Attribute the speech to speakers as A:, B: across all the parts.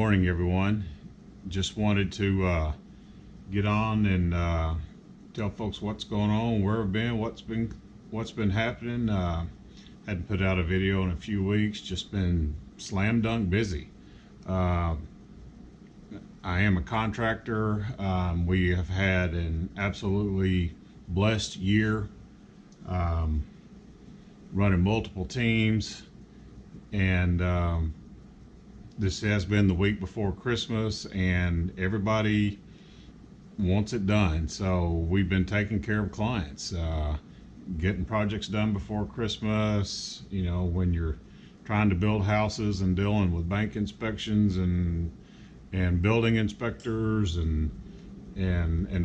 A: morning, everyone. Just wanted to get on and tell folks what's going on, where I've been, what's been happening. Hadn't put out a video in a few weeks. Just been slam dunk busy. I am a contractor. We have had an absolutely blessed year, running multiple teams, and this has been the week before Christmas, and everybody wants it done. So we've been taking care of clients, getting projects done before Christmas. You know, when you're trying to build houses and dealing with bank inspections and building inspectors and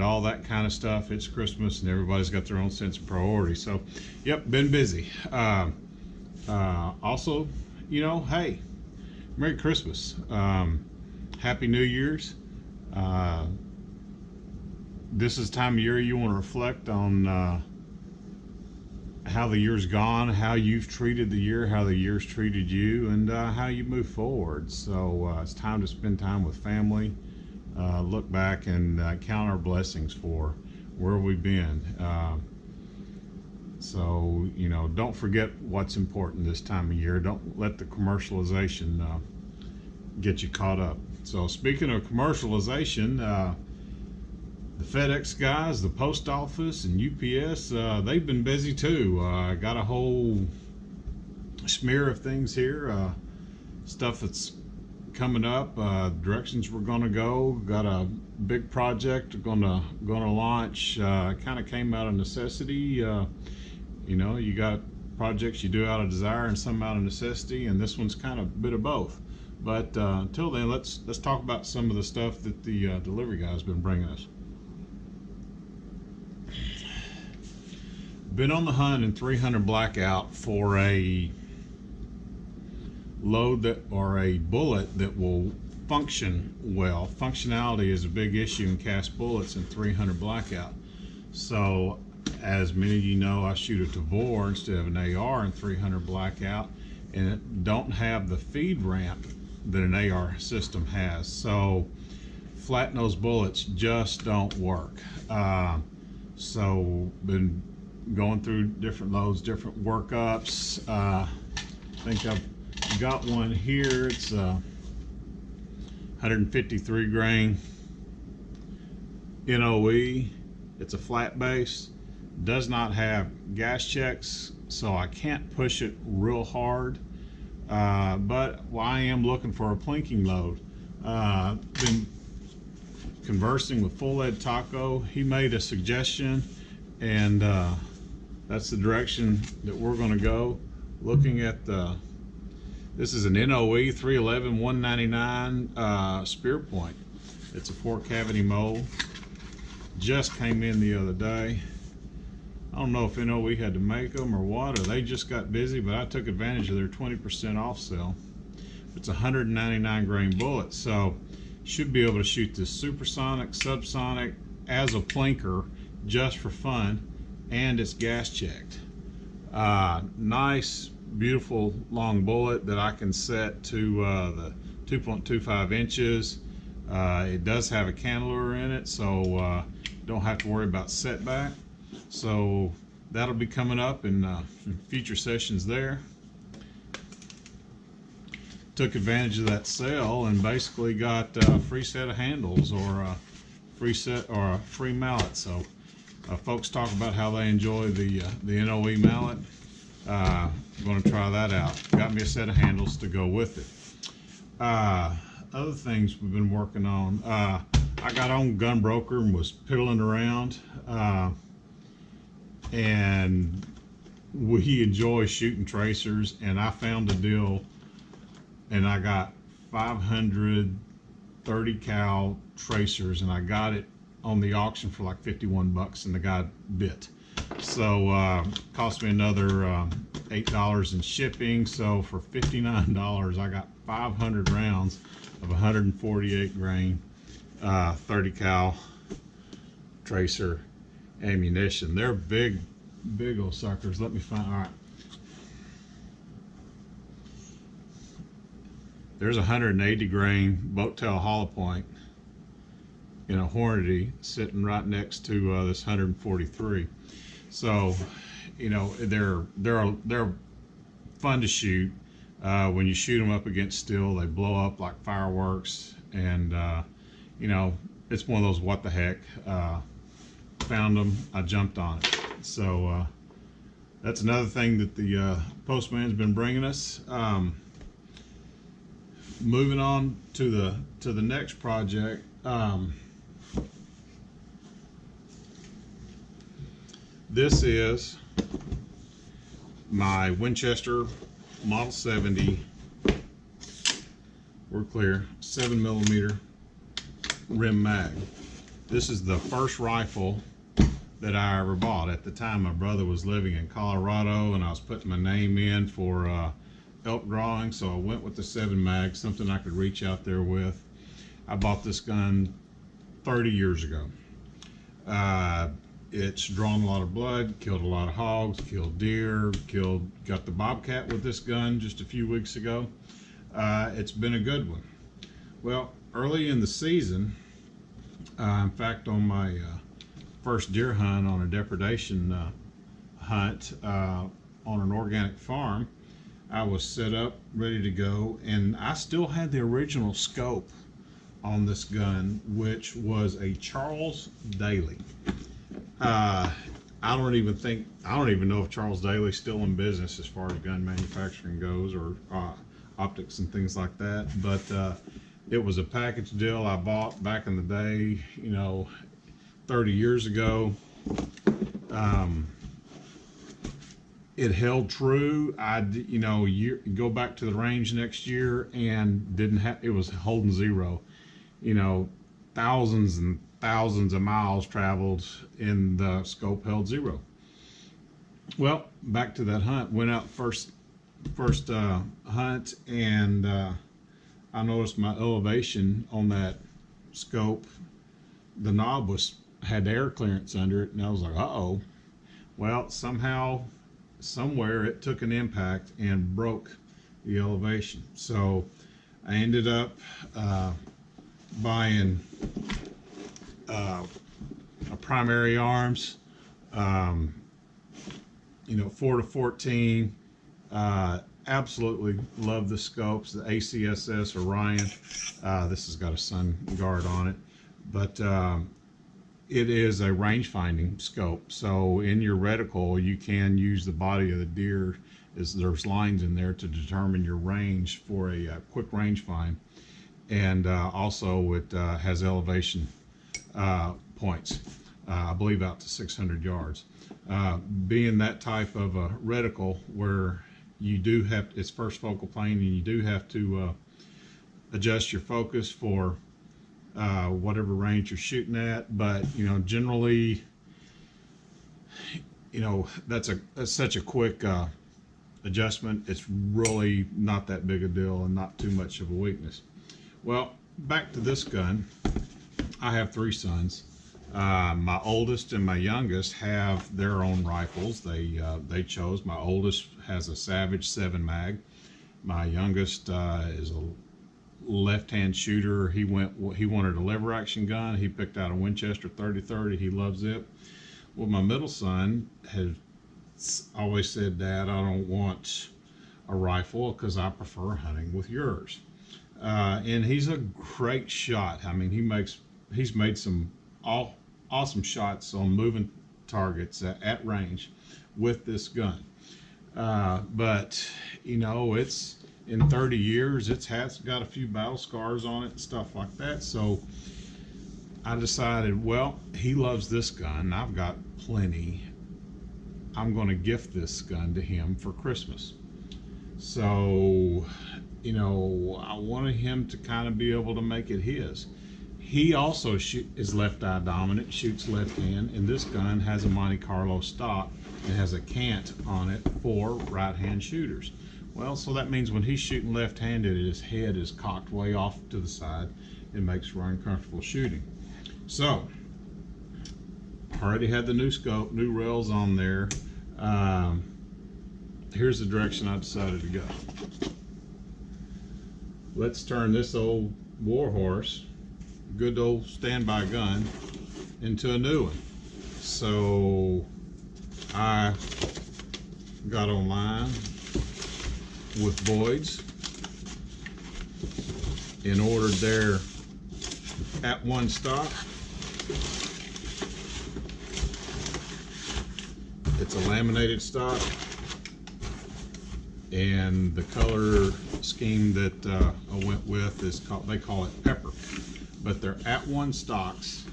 A: all that kind of stuff, it's Christmas and everybody's got their own sense of priority. So, yep, been busy. Also, you know, hey, Merry Christmas, Happy New Year's. This is the time of year you want to reflect on how the year's gone, how you've treated the year, how the year's treated you, and how you move forward. So it's time to spend time with family, look back and count our blessings for where we've been. So, you know, don't forget what's important this time of year. Don't let the commercialization get you caught up. So speaking of commercialization, the FedEx guys, the post office, and UPS, they've been busy too. Got a whole smear of things here, stuff that's coming up, directions we're going to go. Got a big project gonna launch. Kind of came out of necessity. You know, you got projects you do out of desire and some out of necessity, and this one's kind of a bit of both. But until then, let's talk about some of the stuff that the delivery guys been bringing us. Been on the hunt in 300 blackout for a load that, or a bullet that will function well. Functionality is a big issue in cast bullets in 300 blackout. So, as many of you know, I shoot a Tavor instead of an AR in 300 blackout, and it don't have the feed ramp that an AR system has. So, flat nose bullets just don't work. So, been going through different loads, different workups. I think I've got one here. It's 153 grain NOE. It's a flat base. Does not have gas checks, so I can't push it real hard. But I am looking for a plinking load. Been conversing with Full Ed Taco. He made a suggestion, and that's the direction that we're going to go. Looking at this is an NOE 311 199 spear point. It's a 4-cavity mold. Just came in the other day. I don't know if NOE had to make them or what, or they just got busy, but I took advantage of their 20% off sale. It's a 199 grain bullet, so should be able to shoot this supersonic, subsonic as a plinker just for fun, and it's gas checked. Nice, beautiful long bullet that I can set to the 2.25 inches. It does have a cantilever in it, so don't have to worry about setback. So that'll be coming up in future sessions there. Took advantage of that sale and basically got a free set of handles, or a free set, or a free mallet. So folks talk about how they enjoy the NOE mallet. I'm going to try that out. Got me a set of handles to go with it. Other things we've been working on. I got on Gun Broker and was piddling around, and we enjoy shooting tracers, and I found a deal, and I got 500 30 cal tracers, and I got it on the auction for like 51 bucks, and the guy bit. So cost me another $8 in shipping. So for $59 I got 500 rounds of 148 grain 30 cal tracer ammunition. They're big old suckers. Let me find, all right, there's a 180 grain boat tail hollow point in a Hornady sitting right next to this 143. So, you know, they're fun to shoot. When you shoot them up against steel, they blow up like fireworks, and you know, it's one of those what the heck. Found them, I jumped on it. So that's another thing that the postman's been bringing us. Moving on to the next project. This is my Winchester Model 70. We're clear. 7mm rim mag. This is the first rifle that I ever bought. At the time, my brother was living in Colorado, and I was putting my name in for elk drawing, so I went with the 7 mag, something I could reach out there with. I bought this gun 30 years ago. It's drawn a lot of blood, killed a lot of hogs, killed deer, got the bobcat with this gun just a few weeks ago. It's been a good one. Well, early in the season, in fact, on my first deer hunt on a depredation hunt on an organic farm, I was set up, ready to go, and I still had the original scope on this gun, which was a Charles Daly. I don't even know if Charles Daly's still in business as far as gun manufacturing goes, or optics and things like that, but it was a package deal I bought back in the day, you know, 30 years ago. It held true. You know, go back to the range next year and it was holding zero. You know, thousands and thousands of miles traveled, and the scope held zero. Well, back to that hunt. Went out first hunt, and I noticed my elevation on that scope, the knob had air clearance under it, and I was like, uh-oh. Well, somehow, somewhere, it took an impact and broke the elevation. So I ended up buying a primary arms, you know, 4-14. Absolutely love the scopes, the ACSS Orion. This has got a sun guard on it, but it is a range finding scope. So in your reticle, you can use the body of the deer. There's lines in there to determine your range for a quick range find, and also it has elevation points, I believe out to 600 yards. Being that type of a reticle where you do have, it's first focal plane, and you do have to adjust your focus for whatever range you're shooting at, but you know, generally, you know, that's such a quick adjustment. It's really not that big a deal and not too much of a weakness. Well, back to this gun. I have 3 sons. My oldest and my youngest have their own rifles. They chose. My oldest has a Savage 7 mag. My youngest is a left-hand shooter. He wanted a lever action gun. He picked out a Winchester 30-30. He loves it. Well, my middle son has always said, "Dad, I don't want a rifle because I prefer hunting with yours." And he's a great shot. I mean, he's made some awesome shots on moving targets at range with this gun. But you know, it's in 30 years, it's got a few battle scars on it and stuff like that. So I decided, well, he loves this gun. I've got plenty. I'm going to gift this gun to him for Christmas. So, you know, I wanted him to kind of be able to make it his. He also is left eye dominant, shoots left hand, and this gun has a Monte Carlo stock and has a cant on it for right hand shooters. Well, so that means when he's shooting left-handed, his head is cocked way off to the side. It makes for uncomfortable shooting. So, already had the new scope, new rails on there. Here's the direction I decided to go. let's turn this old Warhorse, good old standby gun, into a new one. So I got online with Boyd's and ordered their at one stock. It's a laminated stock, and the color scheme that I went with is called, they call it pepper, but their at one stocks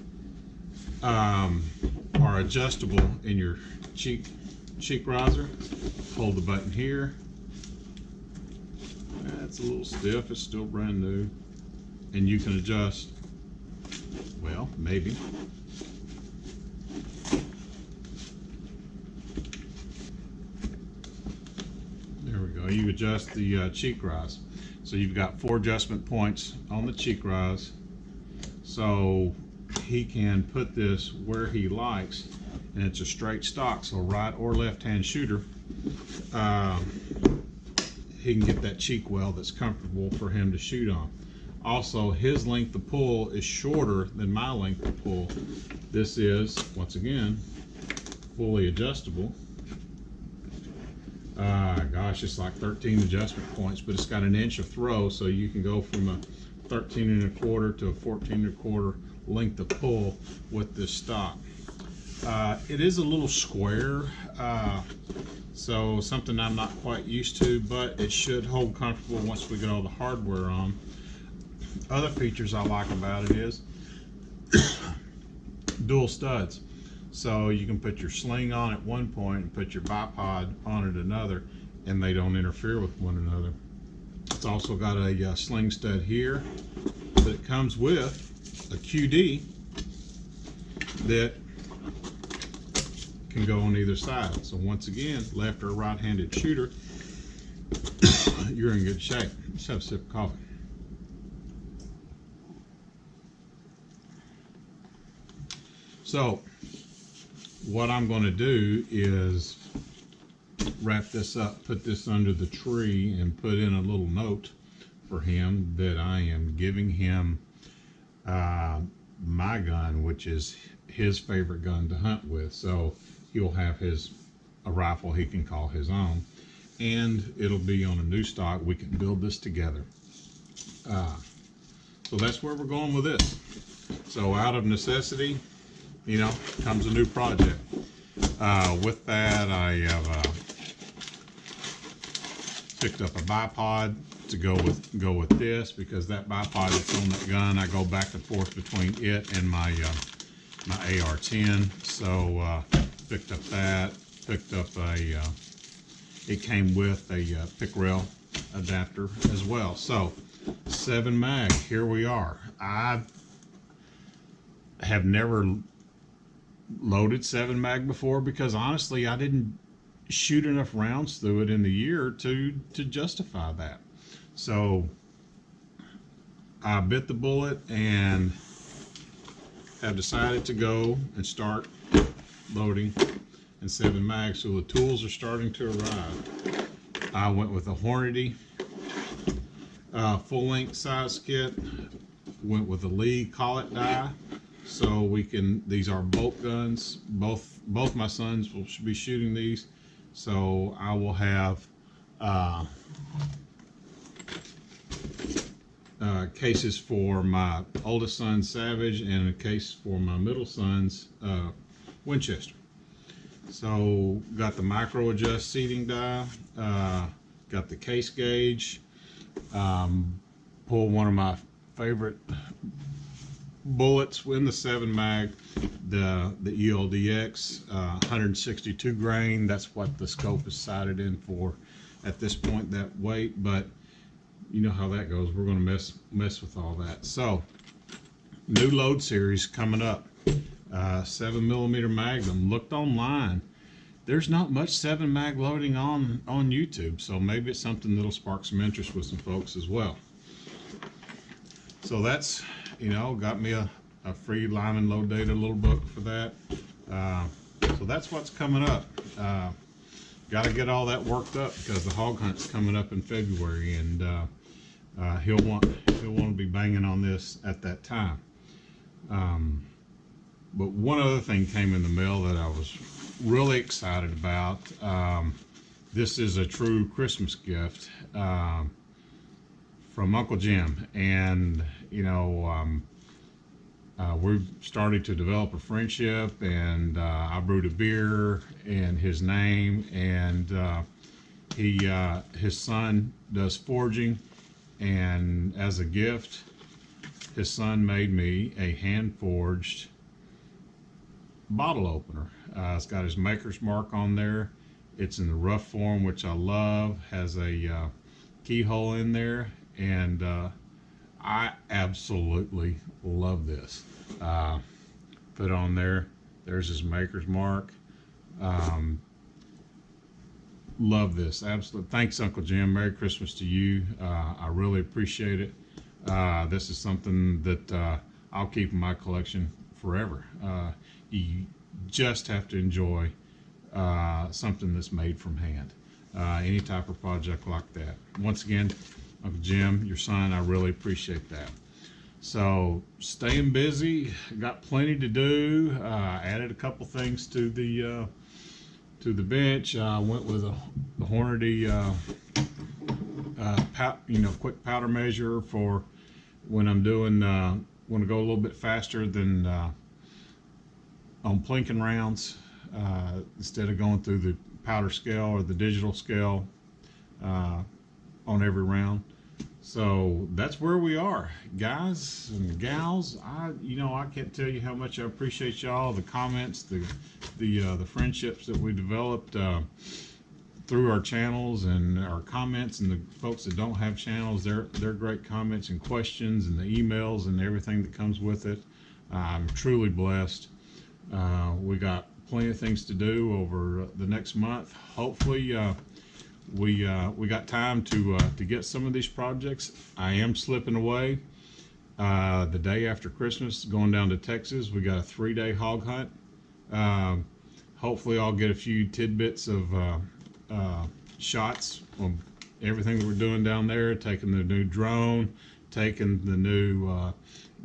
A: are adjustable in your cheek riser. Hold the button here. That's a little stiff, it's still brand new, and you can adjust, well, maybe. There we go. You adjust the cheek rise. So you've got 4 adjustment points on the cheek rise. So he can put this where he likes, and it's a straight stock. So right or left hand shooter, he can get that cheek well that's comfortable for him to shoot on. Also, his length of pull is shorter than my length of pull. This is, once again, fully adjustable. Gosh, it's like 13 adjustment points, but it's got an inch of throw, so you can go from a 13 1/4 to a 14 1/4 length of pull with this stock. It is a little square, so something I'm not quite used to, but it should hold comfortable once we get all the hardware on. Other features I like about it is dual studs. So you can put your sling on at one point and put your bipod on at another, and they don't interfere with one another. It's also got a sling stud here, but it comes with a QD that can go on either side. So once again, left or right-handed shooter, you're in good shape. Let's have a sip of coffee. So what I'm going to do is wrap this up, put this under the tree, and put in a little note for him that I am giving him my gun, which is his favorite gun to hunt with. So he'll have a rifle he can call his own, and it'll be on a new stock. We can build this together. So that's where we're going with this. So out of necessity, you know, comes a new project. With that, I have picked up a bipod to go with this, because that bipod that's on that gun, I go back and forth between it and my my AR-10. So picked up that. Picked up it came with a pick rail adapter as well. So 7 mag. Here we are. I have never loaded 7 mag before, because honestly I didn't shoot enough rounds through it in the year to justify that. So I bit the bullet and have decided to go and start loading in 7 mag. So the tools are starting to arrive. I went with a Hornady full length size kit, went with a Lee collet die. So we can, these are bolt guns. Both my sons will be shooting these. So I will have cases for my oldest son's Savage and a case for my middle son's Winchester. So got the micro adjust seating die, got the case gauge, pull one of my favorite bullets in the 7 mag, the ELDX 162 grain. That's what the scope is sighted in for at this point, that weight, but you know how that goes. We're going to mess with all that. So new load series coming up. 7mm Magnum. Looked online. There's not much 7 mag loading on YouTube, so maybe it's something that'll spark some interest with some folks as well. So that's, you know, got me a free Lyman load data little book for that. So that's what's coming up. Got to get all that worked up, because the hog hunt's coming up in February, and he'll want to be banging on this at that time. But one other thing came in the mail that I was really excited about. This is a true Christmas gift from Uncle Jim, and we've started to develop a friendship, and I brewed a beer in his name, and his son does forging, and as a gift, his son made me a hand-forged bottle opener. It's got his maker's mark on there. It's in the rough form, which I love. Has a keyhole in there, and I absolutely love this. Put on there. There's his maker's mark. Love this. Absolutely. Thanks, Uncle Jim. Merry Christmas to you. I really appreciate it. This is something that I'll keep in my collection forever. You just have to enjoy something that's made from hand. Any type of project like that. Once again, Uncle Jim, your son, I really appreciate that. So, staying busy, got plenty to do. Added a couple things to the bench. I went with the Hornady quick powder measure for when I'm doing want to go a little bit faster than on plinking rounds, instead of going through the powder scale or the digital scale on every round. So that's where we are, guys and gals. I can't tell you how much I appreciate y'all, the comments, the friendships that we developed through our channels, and our comments, and the folks that don't have channels, they're great comments and questions, and the emails and everything that comes with it. I'm truly blessed. We got plenty of things to do over the next month. Hopefully we got time to get some of these projects. I am slipping away the day after Christmas, going down to Texas. We got a 3-day hog hunt. Hopefully I'll get a few tidbits of shots on everything that we're doing down there, taking the new drone, taking the new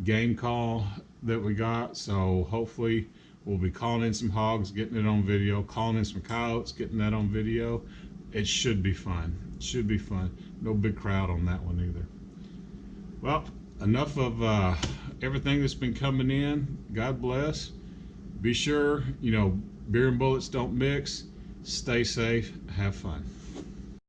A: game call that we got. So hopefully we'll be calling in some hogs, getting it on video, calling in some coyotes, getting that on video. It should be fun. It should be fun. No big crowd on that one either. Well, enough of everything that's been coming in. God bless. Be sure, beer and bullets don't mix. Stay safe. Have fun.